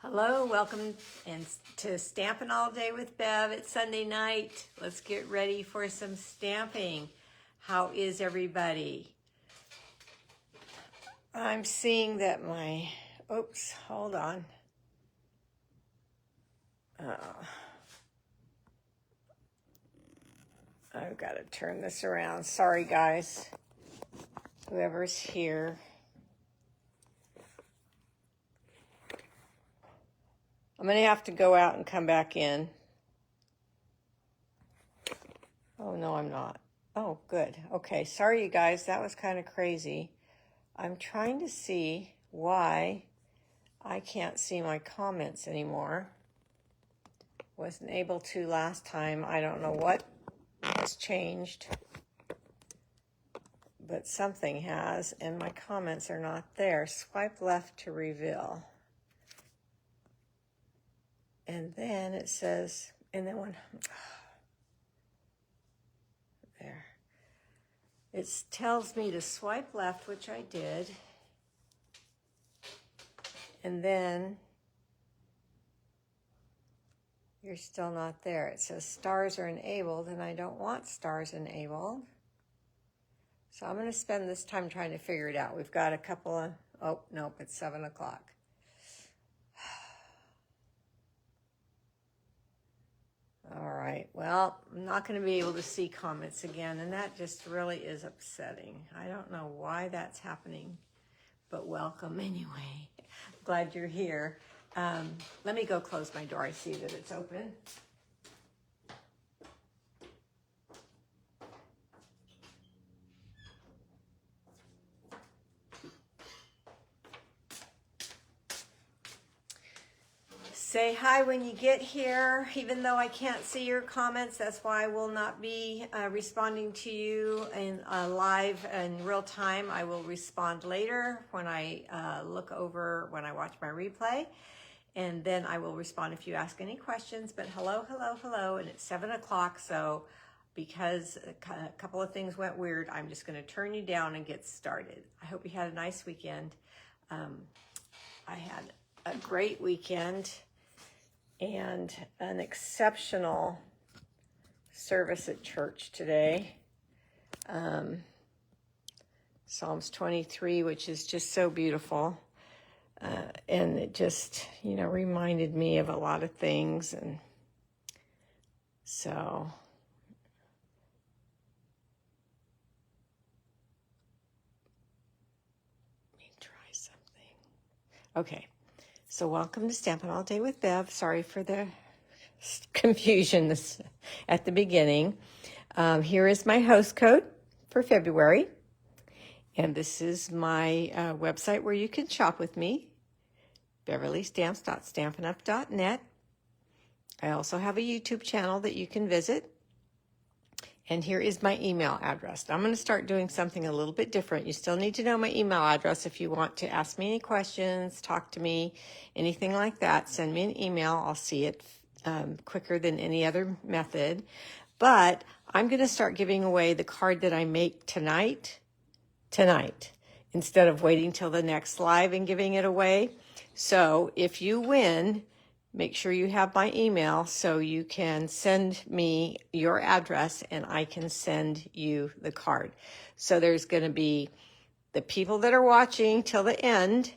Hello, welcome to Stampin' All Day with Bev. It's Sunday night. Let's get ready for some stamping. How is everybody? I'm seeing that my, oops, hold on. I've got to turn this around. Sorry, guys. Whoever's here. I'm going to have to go out and come back in. Oh, no, I'm not. Oh, good. Okay, sorry, you guys. That was kind of crazy. I'm trying to see why I can't see my comments anymore. Wasn't able to last time. I don't know what has changed, but something has, and my comments are not there. Swipe left to reveal. And then it says, and then when, there. It tells me to swipe left, which I did. And then you're still not there. It says stars are enabled, and I don't want stars enabled. So I'm going to spend this time trying to figure it out. We've got a couple of, oh, nope, it's 7 o'clock. All right, well, I'm not going to be able to see comments again, and that just really is upsetting. I don't know why that's happening, but welcome anyway. Glad you're here. Let me go close my door. I see that it's open. Say hi when you get here. Even though I can't see your comments, that's why I will not be responding to you in live in real time. I will respond later when I look over, when I watch my replay. And then I will respond if you ask any questions. But hello, hello, hello. And it's 7 o'clock, so because a couple of things went weird, I'm just going to turn you down and get started. I hope you had a nice weekend. I had a great weekend and an exceptional service at church today. Psalms 23, which is just so beautiful. And it just, reminded me of a lot of things. And so, let me try something. Okay. So welcome to Stampin' All Day with Bev. Sorry for the confusion at the beginning. Here is my host code for February. And this is my website where you can shop with me, beverlystamps.stampinup.net. I also have a YouTube channel that you can visit. And here is my email address. I'm going to start doing something a little bit different. You still need to know my email address if you want to ask me any questions, talk to me, anything like that. Send me an email. I'll see it quicker than any other method. But I'm going to start giving away the card that I make tonight, instead of waiting till the next live and giving it away. So if you win, make sure you have my email so you can send me your address and I can send you the card. So there's going to be the people that are watching till the end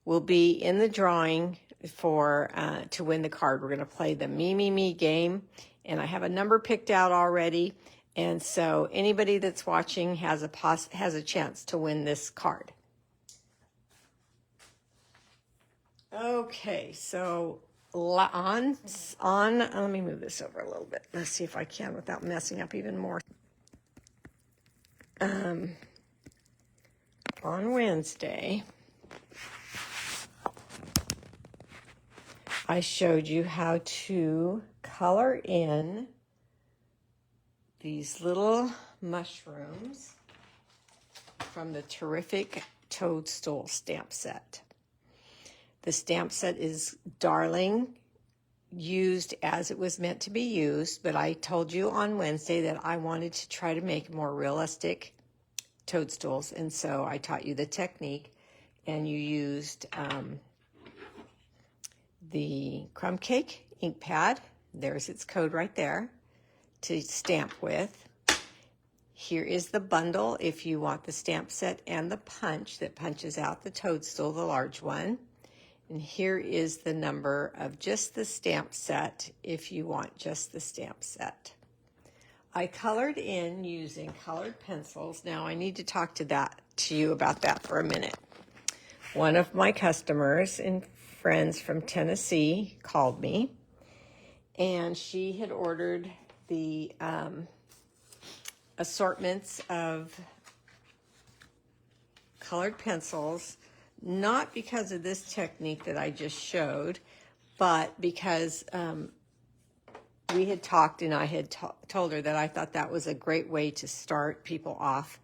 will be in the drawing for to win the card. We're going to play the Me game, and I have a number picked out already. And so anybody that's watching has a chance to win this card. Okay, so on, let me move this over a little bit. Let's see if I can without messing up even more. On Wednesday, I showed you how to color in these little mushrooms from the terrific Toadstool stamp set. The stamp set is darling, used as it was meant to be used, but I told you on Wednesday that I wanted to try to make more realistic toadstools, and so I taught you the technique, and you used the crumb cake ink pad. There's its code right there to stamp with. Here is the bundle if you want the stamp set and the punch that punches out the Toadstool, the large one. And here is the number of just the stamp set if you want just the stamp set. I colored in using colored pencils. Now I need to talk to you about that for a minute. One of my customers and friends from Tennessee called me, and she had ordered the assortments of colored pencils, not because of this technique that I just showed, but because we had talked and I had told her that I thought that was a great way to start people off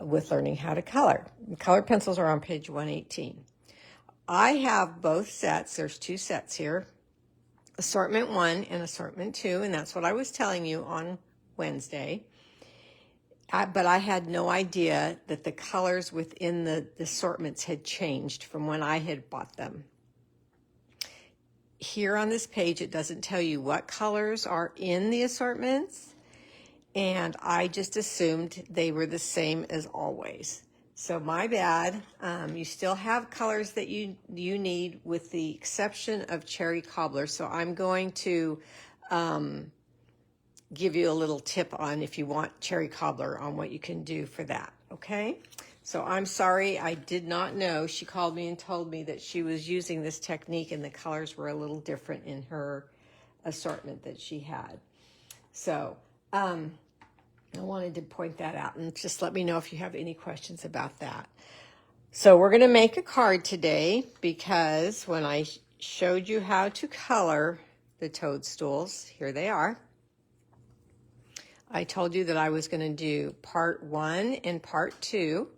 with learning how to color. Colored pencils are on page 118. I have both sets. There's two sets here, assortment 1 and assortment 2, and that's what I was telling you on Wednesday. But I had no idea that the colors within the assortments had changed from when I had bought them. Here on this page, it doesn't tell you what colors are in the assortments, and I just assumed they were the same as always. So my bad. You still have colors that you need, with the exception of cherry cobbler. So I'm going to give you a little tip on if you want cherry cobbler on what you can do for that, okay? So I'm sorry, I did not know. She called me and told me that she was using this technique and the colors were a little different in her assortment that she had. So I wanted to point that out, and just let me know if you have any questions about that. So we're gonna make a card today, because when I showed you how to color the toadstools, here they are. I told you that I was going to do part 1 and part 2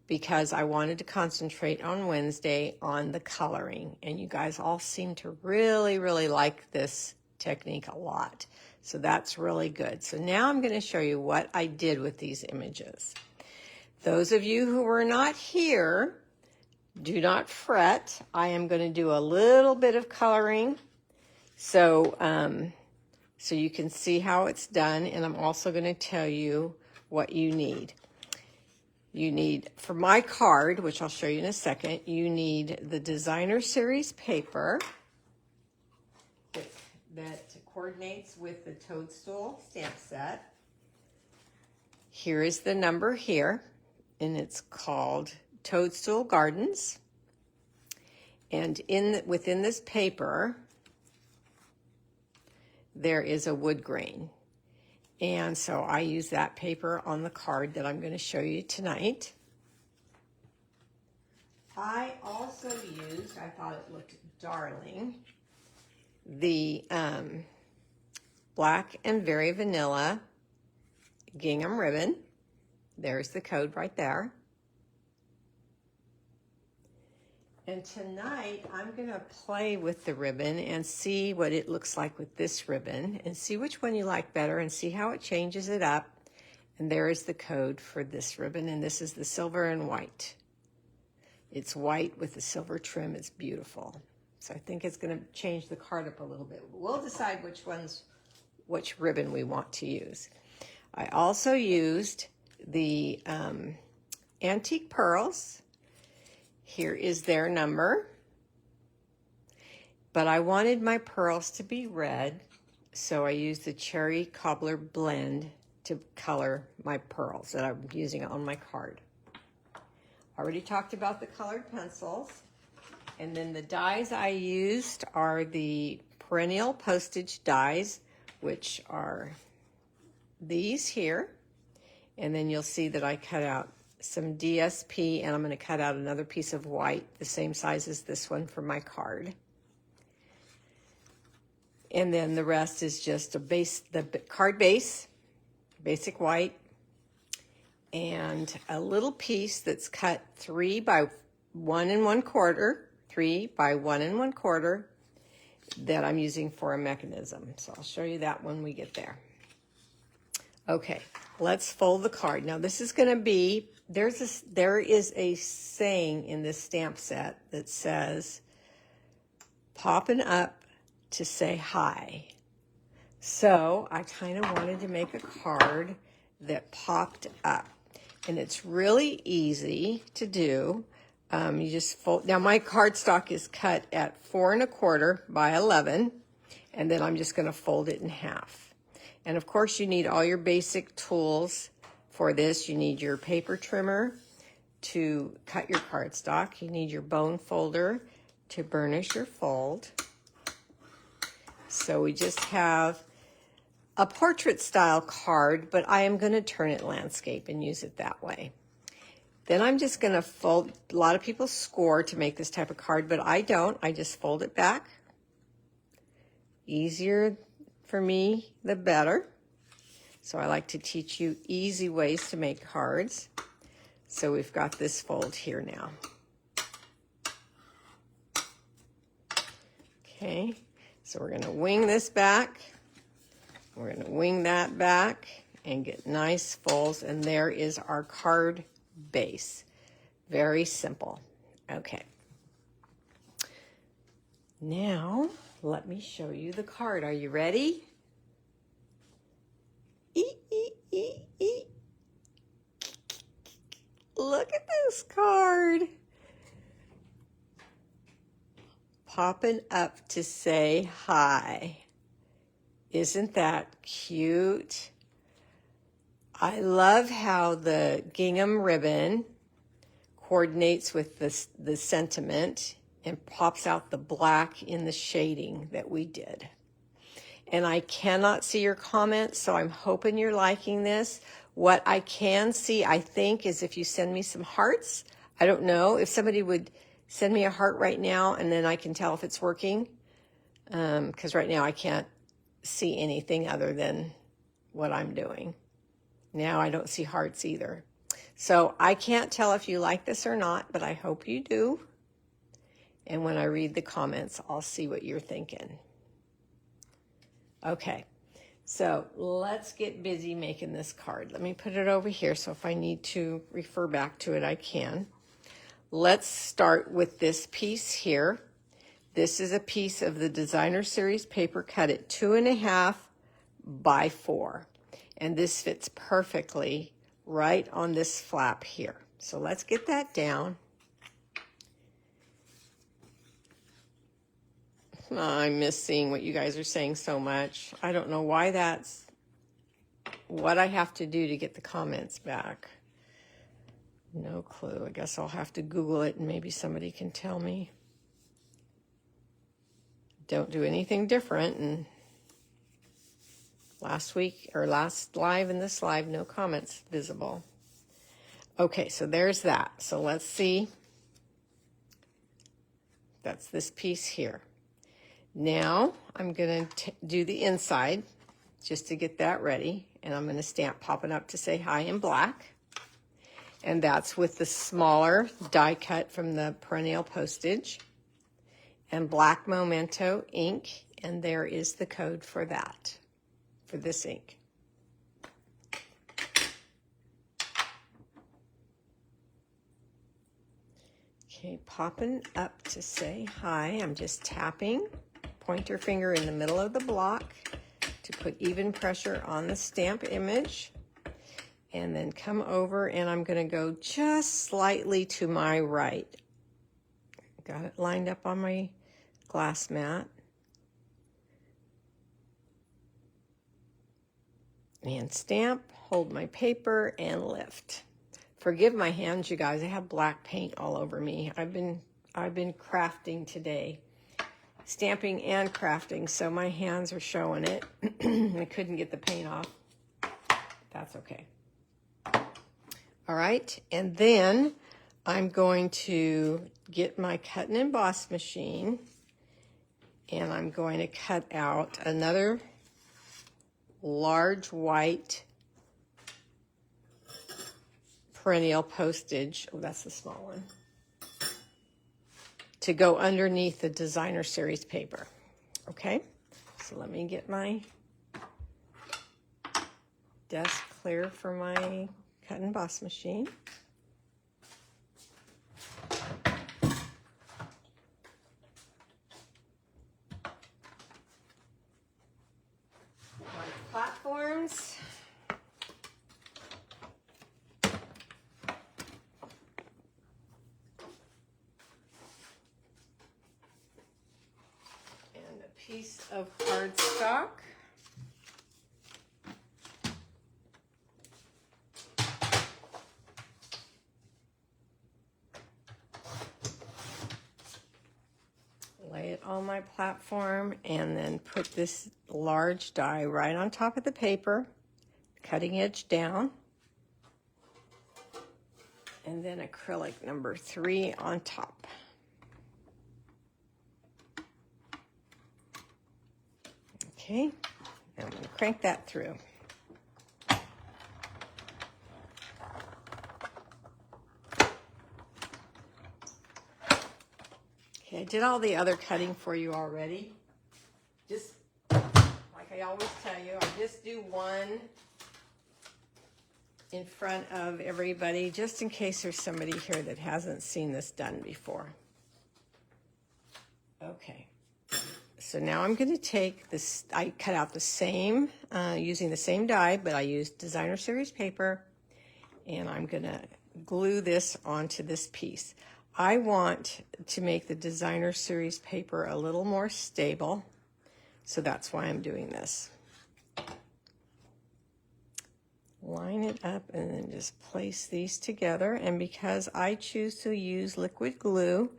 because I wanted to concentrate on Wednesday on the coloring. And you guys all seem to really, really like this technique a lot. So that's really good. So now I'm going to show you what I did with these images. Those of you who were not here, do not fret. I am going to do a little bit of coloring. So you can see how it's done, and I'm also going to tell you what you need. You need, for my card, which I'll show you in a second, you need the designer series paper that coordinates with the Toadstool stamp set. Here is the number here, and it's called Toadstool Gardens. And within this paper, there is a wood grain. And so I use that paper on the card that I'm going to show you tonight. I also used, I thought it looked darling, the Black and Very Vanilla gingham ribbon. There's the code right there. And tonight, I'm going to play with the ribbon and see what it looks like with this ribbon, and see which one you like better, and see how it changes it up. And there is the code for this ribbon, and this is the silver and white. It's white with the silver trim. It's beautiful. So I think it's going to change the card up a little bit. We'll decide which ribbon we want to use. I also used the antique pearls. Here is their number, but I wanted my pearls to be red, so I used the cherry cobbler blend to color my pearls that I'm using on my card. Already talked about the colored pencils, and then the dies I used are the perennial postage dies, which are these here, and then you'll see that I cut out some DSP, and I'm going to cut out another piece of white, the same size as this one, for my card. And then the rest is just the card base, basic white, and a little piece that's cut 3 by 1 1/4, 3 by 1 1/4, that I'm using for a mechanism. So I'll show you that when we get there. Okay, let's fold the card. Now this is going to be, there is a saying in this stamp set that says, popping up to say hi. So I kind of wanted to make a card that popped up. And it's really easy to do. You just fold. Now my cardstock is cut at 4 1/4 by 11. And then I'm just going to fold it in half. And of course you need all your basic tools for this. You need your paper trimmer to cut your cardstock. You need your bone folder to burnish your fold. So we just have a portrait style card, but I am going to turn it landscape and use it that way. Then I'm just going to fold. A lot of people score to make this type of card, but I don't. I just fold it back. Easier for me, the better. So I like to teach you easy ways to make cards. So we've got this fold here now. Okay, so we're going to wing this back. We're going to wing that back and get nice folds. And there is our card base. Very simple. Okay. Now, let me show you the card. Are you ready? Look at this card. Popping up to say hi. Isn't that cute? I love how the gingham ribbon coordinates with the sentiment and pops out the black in the shading that we did. And I cannot see your comments, so I'm hoping you're liking this. What I can see, I think, is if you send me some hearts. I don't know if somebody would send me a heart right now, and then I can tell if it's working. Because right now I can't see anything other than what I'm doing. Now I don't see hearts either. So I can't tell if you like this or not, but I hope you do. And when I read the comments, I'll see what you're thinking. Okay, so let's get busy making this card. Let me put it over here, so if I need to refer back to it, I can. Let's start with this piece here. This is a piece of the Designer Series paper cut at 2 1/2 by 4. And this fits perfectly right on this flap here. So let's get that down. I miss seeing what you guys are saying so much. I don't know why that's what I have to do to get the comments back. No clue. I guess I'll have to Google it and maybe somebody can tell me. Don't do anything different. And last week or last live and this live, no comments visible. Okay, so there's that. So let's see. That's this piece here. Now I'm going to do the inside just to get that ready. And I'm going to stamp popping up to say hi in black. And that's with the smaller die cut from the Perennial Postage and black Memento ink. And there is the code for that, for this ink. Okay, popping up to say hi. I'm just tapping. Pointer finger in the middle of the block to put even pressure on the stamp image. And then come over and I'm going to go just slightly to my right. Got it lined up on my glass mat. And stamp, hold my paper, and lift. Forgive my hands, you guys. I have black paint all over me. I've been crafting today. Stamping and crafting, so my hands are showing it. I couldn't get the paint off. That's okay. All right, and then I'm going to get my cut and emboss machine, and I'm going to cut out another large white Perennial Postage. Oh, that's the small one. To go underneath the Designer Series paper. Okay, so let me get my desk clear for my cut and emboss machine. piece of cardstock. Lay it on my platform and then put this large die right on top of the paper, cutting edge down, and then acrylic number 3 on top. Okay, I'm going to crank that through. Okay, I did all the other cutting for you already. Just like I always tell you, I just do one in front of everybody, just in case there's somebody here that hasn't seen this done before. Okay, so now I'm going to take this, I cut out the same, using the same die, but I used designer series paper, and I'm going to glue this onto this piece. I want to make the designer series paper a little more stable, so that's why I'm doing this. Line it up and then just place these together, and because I choose to use liquid glue,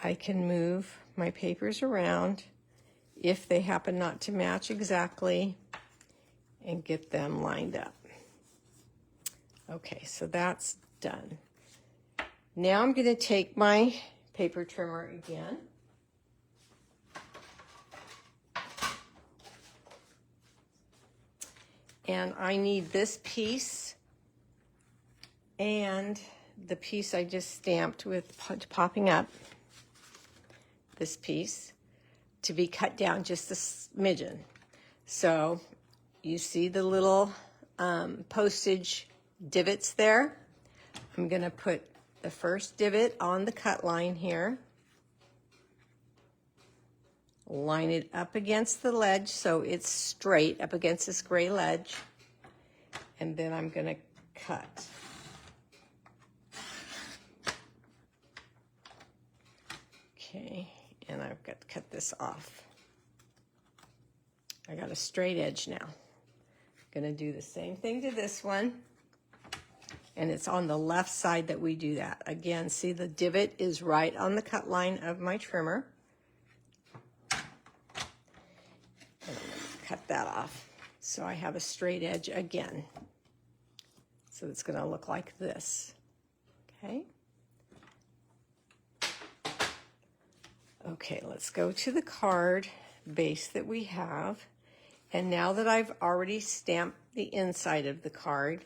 I can move my papers around if they happen not to match exactly and get them lined up. Okay, so that's done. Now I'm going to take my paper trimmer again. And I need this piece and the piece I just stamped with popping up, this piece, to be cut down just a smidgen. So you see the little postage divots there? I'm going to put the first divot on the cut line here. Line it up against the ledge so it's straight up against this gray ledge. And then I'm going to cut. Okay, and I've got to cut this off. I got a straight edge now. I'm going to do the same thing to this one. And it's on the left side that we do that. Again, see the divot is right on the cut line of my trimmer. And I'm going to cut that off. So I have a straight edge again. So it's going to look like this. Okay. Okay, let's go to the card base that we have. And now that I've already stamped the inside of the card,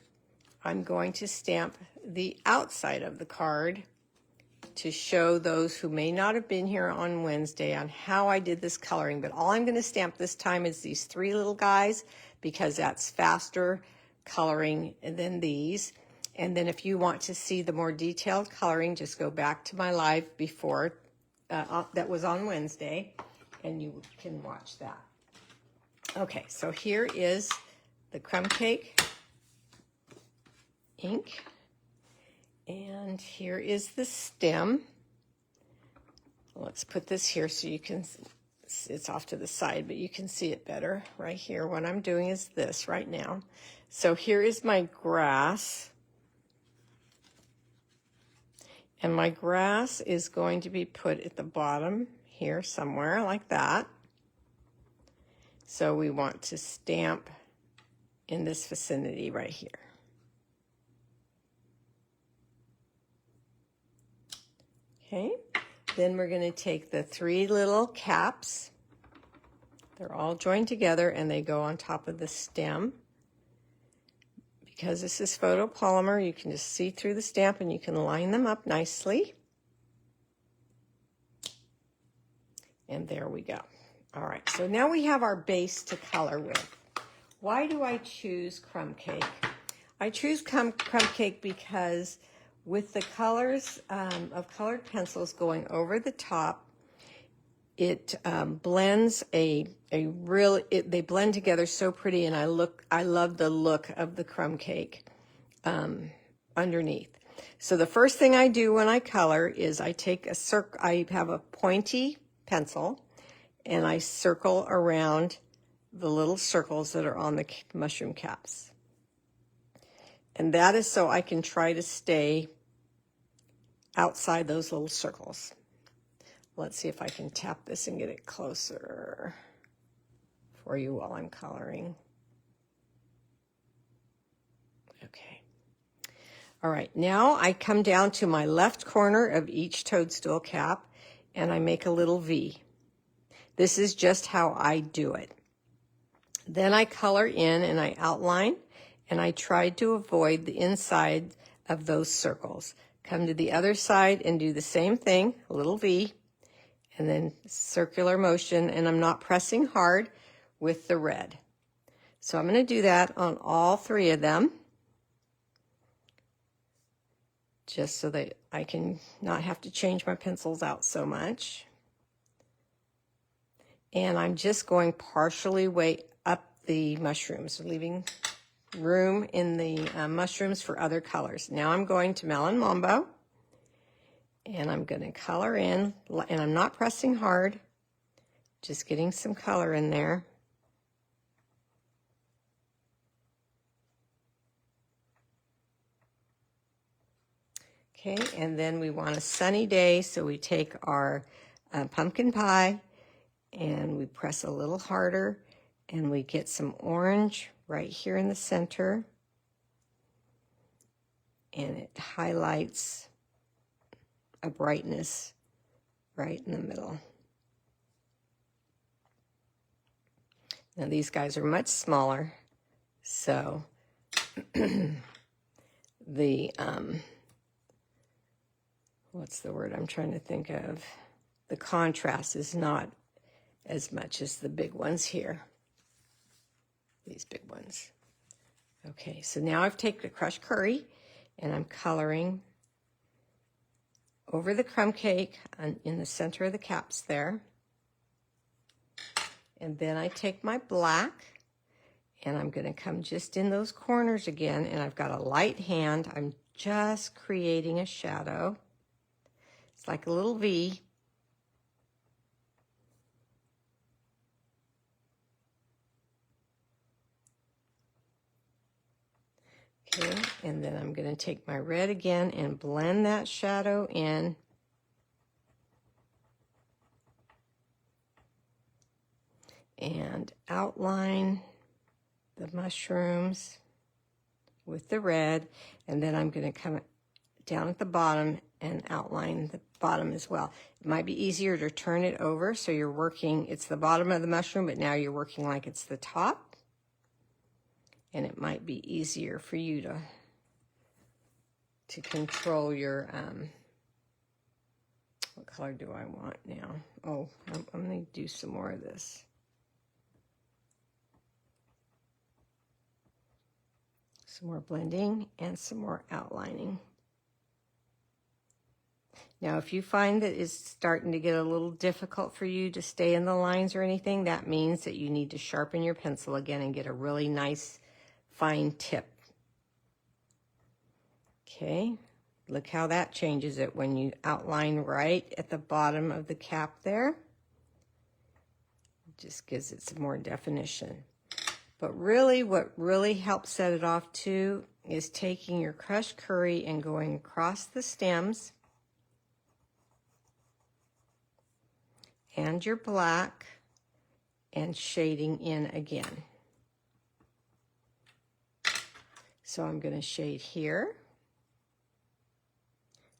I'm going to stamp the outside of the card to show those who may not have been here on Wednesday on how I did this coloring. But all I'm going to stamp this time is these 3 little guys, because that's faster coloring than these. And then if you want to see the more detailed coloring, just go back to my live before that was on Wednesday, and you can watch that. Okay, so here is the crumb cake ink, and here is the stem. Let's put this here so you can, it's off to the side, but you can see it better right here. What I'm doing is this right now. So here is my grass, and my grass is going to be put at the bottom here somewhere like that. So we want to stamp in this vicinity right here. Okay, then we're going to take the 3 little caps. They're all joined together and they go on top of the stem. Because this is photopolymer, you can just see through the stamp and you can line them up nicely. And there we go. All right, so now we have our base to color with. Why do I choose crumb cake? I choose crumb cake because with the colors of colored pencils going over the top, it blends they blend together so pretty, and I love the look of the crumb cake underneath. So the first thing I do when I color is I take I have a pointy pencil, and I circle around the little circles that are on the mushroom caps. And that is so I can try to stay outside those little circles. Let's see if I can tap this and get it closer for you while I'm coloring. Okay. All right, now I come down to my left corner of each toadstool cap and I make a little V. This is just how I do it. Then I color in and I outline, and I try to avoid the inside of those circles. Come to the other side and do the same thing, a little V, and then circular motion, and I'm not pressing hard with the red. So I'm going to do that on all three of them, just so that I can not have to change my pencils out so much. And I'm just going partially way up the mushrooms, leaving room in the mushrooms for other colors. Now I'm going to Melon Mambo, and I'm going to color in, and I'm not pressing hard, just getting some color in there. Okay, and then we want a sunny day, so we take our pumpkin pie and we press a little harder, and we get some orange right here in the center, and it highlights a brightness right in the middle. Now these guys are much smaller, so the what's the word I'm trying to think of? The contrast is not as much as the big ones here. These big ones. Okay, so now I've taken the crushed curry and I'm coloring over the crumb cake in the center of the caps there. And then I take my black and I'm going to come just in those corners again, and I've got a light hand. I'm just creating a shadow. It's like a little V. Okay, and then I'm going to take my red again and blend that shadow in. And outline the mushrooms with the red, and then I'm going to come down at the bottom and outline the bottom as well. It might be easier to turn it over so you're working, it's the bottom of the mushroom, but now you're working like it's the top. And it might be easier for you to control your, what color do I want now? Oh, I'm going to do some more of this. Some more blending and some more outlining. Now, if you find that it's starting to get a little difficult for you to stay in the lines or anything, that means that you need to sharpen your pencil again and get a really nice fine tip. Okay, look how that changes it when you outline right at the bottom of the cap there. It just gives it some more definition. But really, what really helps set it off too is taking your crushed curry and going across the stems and your black and shading in again. So I'm going to shade here,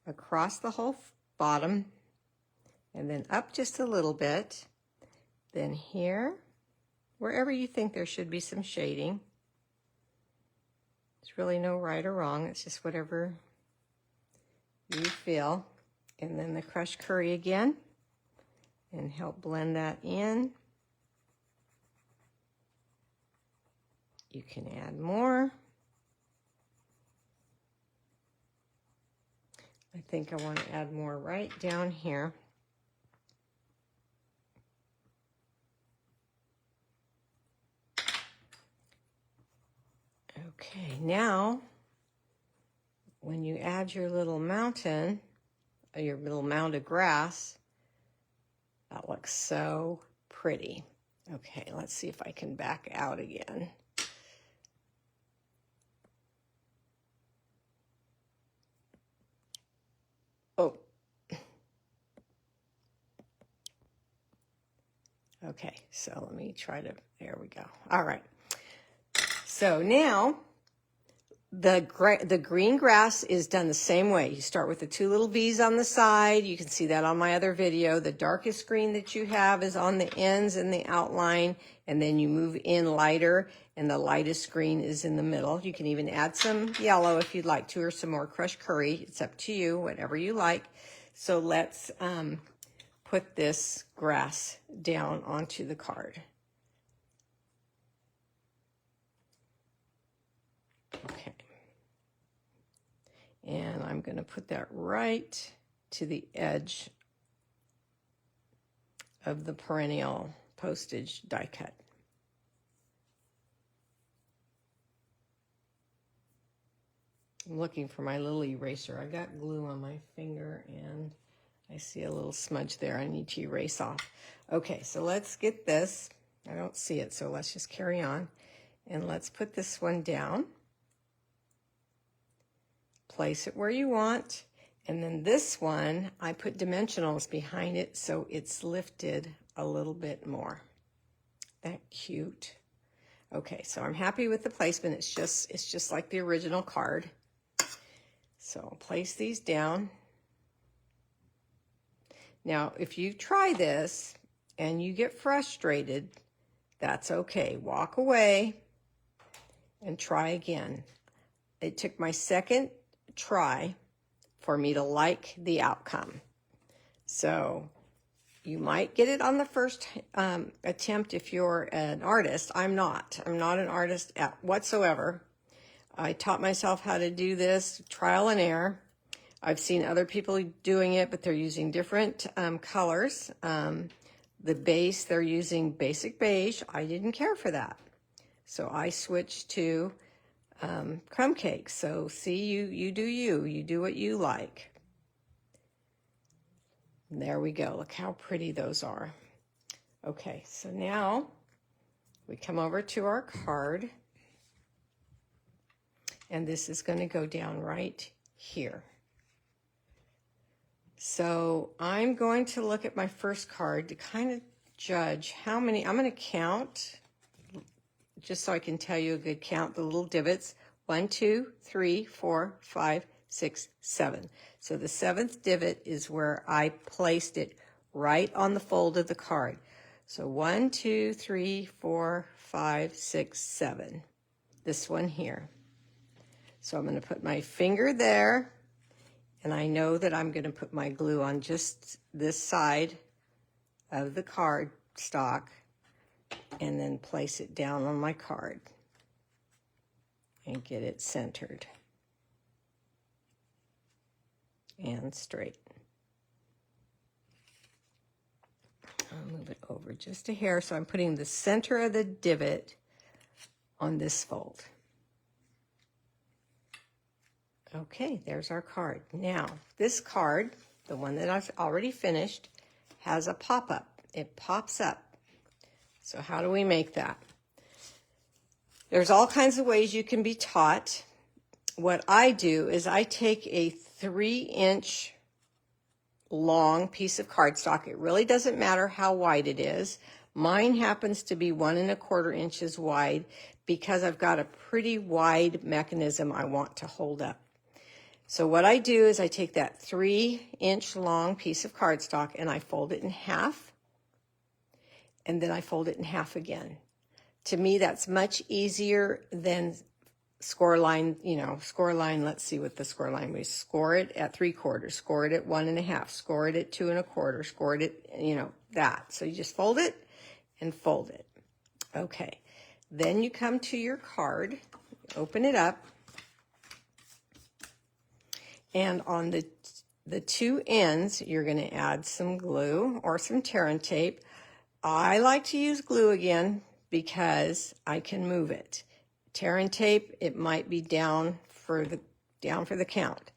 across the whole bottom, and then up just a little bit, then here, wherever you think there should be some shading. There's really no right or wrong, it's just whatever you feel. And then the crushed curry again, and help blend that in. You can add more. I think I want to add more right down here. Okay, now when you add your little mountain, or your little mound of grass, that looks so pretty. Okay, let's see if I can back out again. Oh. Okay, so let me try to, there we go. All right. So now the green grass is done the same way. You start with the two little V's on the side. You can see that on my other video. The darkest green that you have is on the ends and the outline, and then you move in lighter, and the lightest green is in the middle. You can even add some yellow if you'd like to, or some more crushed curry. It's up to you, whatever you like. So let's put this grass down onto the card. Okay. And I'm going to put that right to the edge of the perennial postage die cut. I'm looking for my little eraser. I got glue on my finger and I see a little smudge there I need to erase off. Okay, so let's get this. I don't see it, so let's just carry on. And let's put this one down. Place it where you want. And then this one, I put dimensionals behind it so it's lifted a little bit more. That cute. Okay, so I'm happy with the placement. It's just like the original card. So I'll place these down. Now, if you try this and you get frustrated, that's okay. Walk away and try again. It took my second try for me to like the outcome. So you might get it on the first attempt if you're an artist. I'm not an artist whatsoever. I taught myself how to do this, trial and error. I've seen other people doing it, but they're using different colors. The base, they're using basic beige. I didn't care for that. So I switched to crumb cakes. So see, you do you do what you like. And there we go. Look how pretty those are. Okay, so now we come over to our card. And this is going to go down right here. So I'm going to look at my first card to kind of judge how many. I'm going to count just so I can tell you a good count, the little divots. 1, 2, 3, 4, 5, 6, 7. So the 7th divot is where I placed it right on the fold of the card. So 1, 2, 3, 4, 5, 6, 7. This one here. So I'm going to put my finger there, and I know that I'm going to put my glue on just this side of the card stock and then place it down on my card and get it centered and straight. I'll move it over just a hair, so I'm putting the center of the divot on this fold. Okay, there's our card. Now, this card, the one that I've already finished, has a pop-up. It pops up. So how do we make that? There's all kinds of ways you can be taught. What I do is I take a 3-inch long piece of cardstock. It really doesn't matter how wide it is. Mine happens to be 1 1/4 inches wide because I've got a pretty wide mechanism I want to hold up. So what I do is I take that 3-inch long piece of cardstock and I fold it in half, and then I fold it in half again. To me, that's much easier than score line, score line. Let's see what the score line was. Score it at 3/4, score it at 1 1/2, score it at 2 1/4, score it at, that. So you just fold it and fold it. Okay. Then you come to your card, open it up, and on the two ends, you're going to add some glue or some tear and tape. I like to use glue again because I can move it. Tear and tape, it might be down for the count.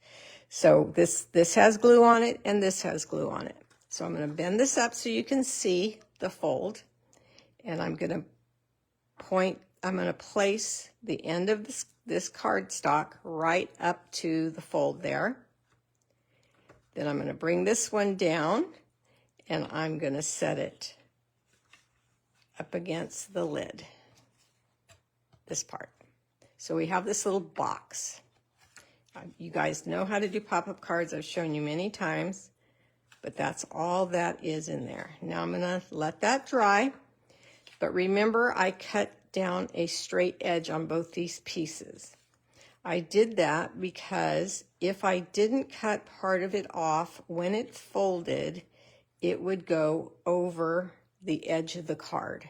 So this has glue on it and this has glue on it. So I'm going to bend this up so you can see the fold. and I'm going to place the end of this cardstock right up to the fold there. Then I'm going to bring this one down, and I'm going to set it up against the lid, this part. So we have this little box. You guys know how to do pop-up cards. I've shown you many times, but that's all that is in there. Now I'm going to let that dry, but remember I cut down a straight edge on both these pieces. I did that because if I didn't cut part of it off when it's folded, it would go over the edge of the card.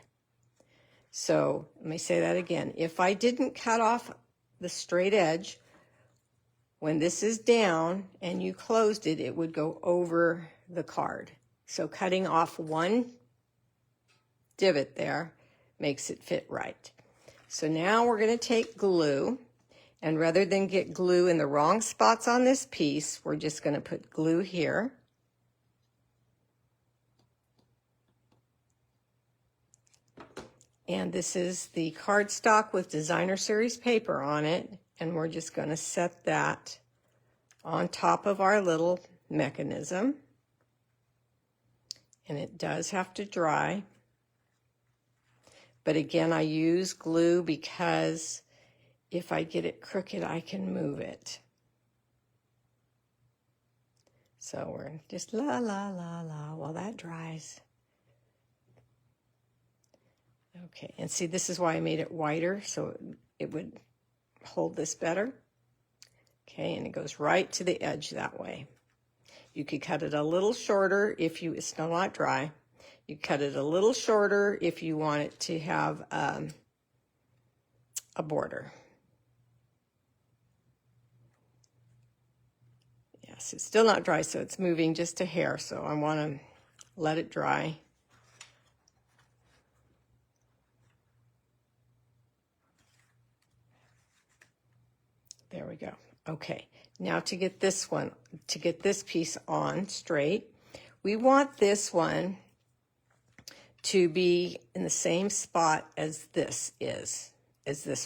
So let me say that again. If I didn't cut off the straight edge, when this is down and you closed it, it would go over the card. So cutting off one divot there makes it fit right. So now we're going to take glue, and rather than get glue in the wrong spots on this piece, we're just going to put glue here. And this is the cardstock with designer series paper on it, and we're just going to set that on top of our little mechanism. And it does have to dry. But again, I use glue because if I get it crooked, I can move it. So we're just la, la, la, la, while that dries. Okay, and see, this is why I made it wider, so it would hold this better. Okay, and it goes right to the edge that way. You could cut it a little shorter if it's still not dry. You cut it a little shorter if you want it to have a border. Yes, it's still not dry, so it's moving just a hair, so I want to let it dry. There we go. Okay, now to get this piece on straight, we want this one to be in the same spot as this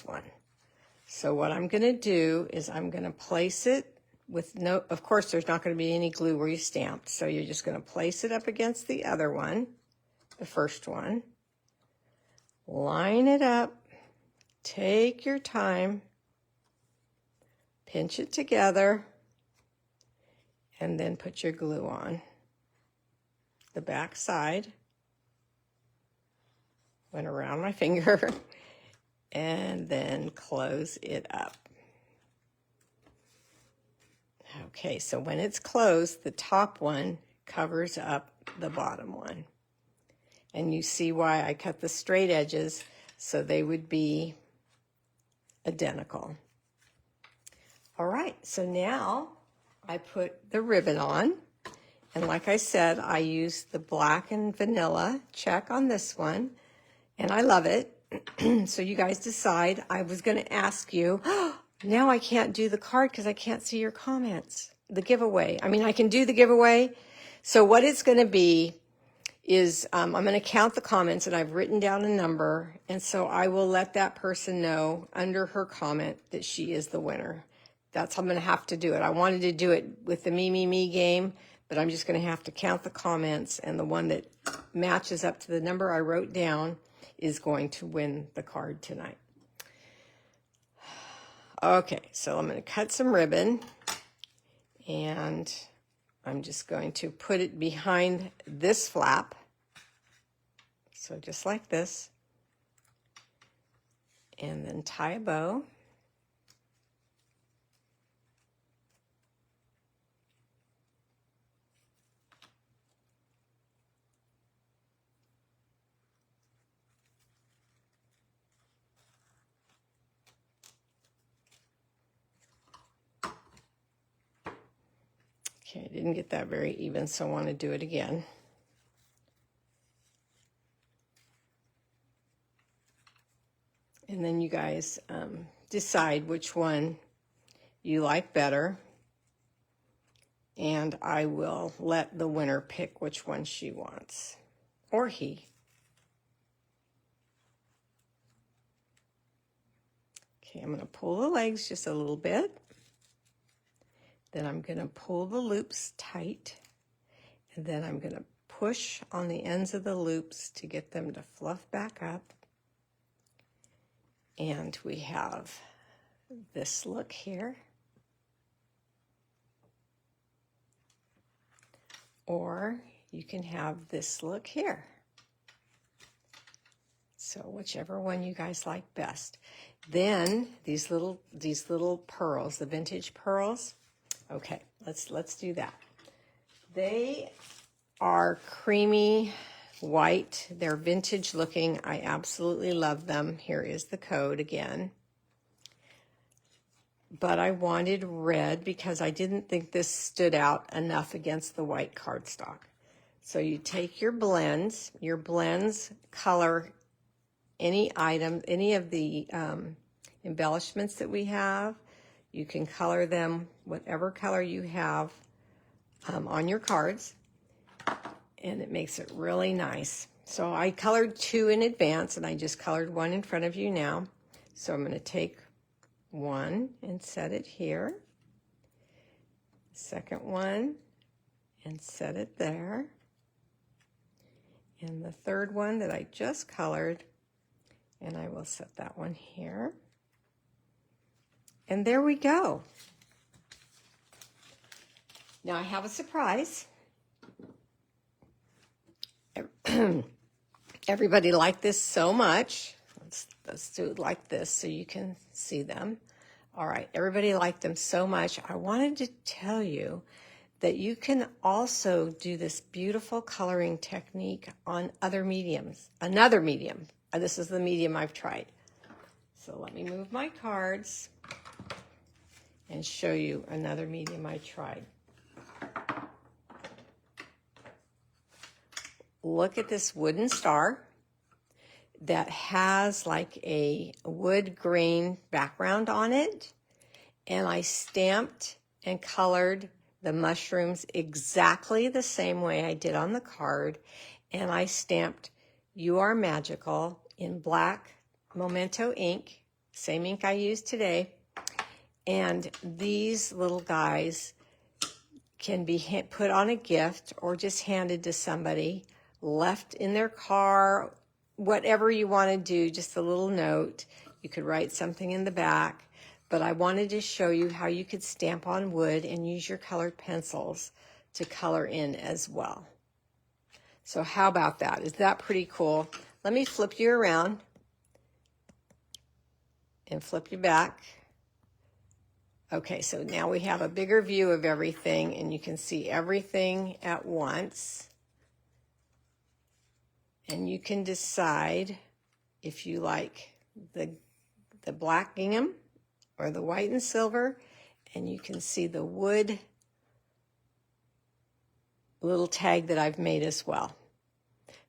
one. So what I'm going to do is I'm going to place it with no, of course there's not going to be any glue where you stamped, so you're just going to place it up against the other one, the first one, line it up, take your time, pinch it together, and then put your glue on the back side. Went around my finger, and then close it up. Okay, so when it's closed, the top one covers up the bottom one. And you see why I cut the straight edges so they would be identical. All right, so now I put the ribbon on, and like I said, I used the black and vanilla check on this one, and I love it. So you guys decide. I was going to ask you, now I can't do the card because I can't see your comments, the giveaway. I mean, I can do the giveaway. So what it's going to be is I'm going to count the comments, and I've written down a number, and so I will let that person know under her comment that she is the winner. That's how I'm going to have to do it. I wanted to do it with the Me, Me, Me game, but I'm just going to have to count the comments, and the one that matches up to the number I wrote down is going to win the card tonight. Okay, so I'm going to cut some ribbon, and I'm just going to put it behind this flap. So just like this, and then tie a bow. Okay, I didn't get that very even, so I want to do it again. And then you guys decide which one you like better, and I will let the winner pick which one she wants, or he. Okay, I'm going to pull the legs just a little bit. Then I'm going to pull the loops tight. And then I'm going to push on the ends of the loops to get them to fluff back up. And we have this look here. Or you can have this look here. So whichever one you guys like best. Then these little pearls, the vintage pearls. Okay, let's do that. They are creamy white. They're vintage looking. I absolutely love them. Here is the code again. But I wanted red because I didn't think this stood out enough against the white cardstock. So you take your blends color any item, any of the embellishments that we have. You can color them whatever color you have on your cards, and it makes it really nice. So I colored 2 in advance, and I just colored 1 in front of you now. So I'm going to take 1 and set it here. Second one and set it there. And the third one that I just colored, and I will set that one here. And there we go. Now I have a surprise. Everybody liked this so much. Let's do it like this so you can see them. All right, everybody liked them so much. I wanted to tell you that you can also do this beautiful coloring technique on other mediums. Another medium. This is the medium I've tried. So let me move my cards and show you another medium I tried. Look at this wooden star that has like a wood grain background on it. And I stamped and colored the mushrooms exactly the same way I did on the card. And I stamped "You Are Magical" in black Memento ink, same ink I used today. And these little guys can be put on a gift or just handed to somebody, left in their car, whatever you want to do, just a little note. You could write something in the back. But I wanted to show you how you could stamp on wood and use your colored pencils to color in as well. So how about that? Is that pretty cool? Let me flip you around and flip you back. Okay, so now we have a bigger view of everything, and you can see everything at once. And you can decide if you like the black gingham or the white and silver, and you can see the wood little tag that I've made as well.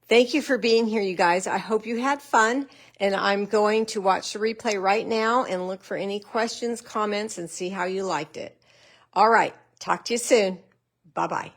Thank you for being here, you guys. I hope you had fun, and I'm going to watch the replay right now and look for any questions, comments, and see how you liked it. All right, talk to you soon. Bye-bye.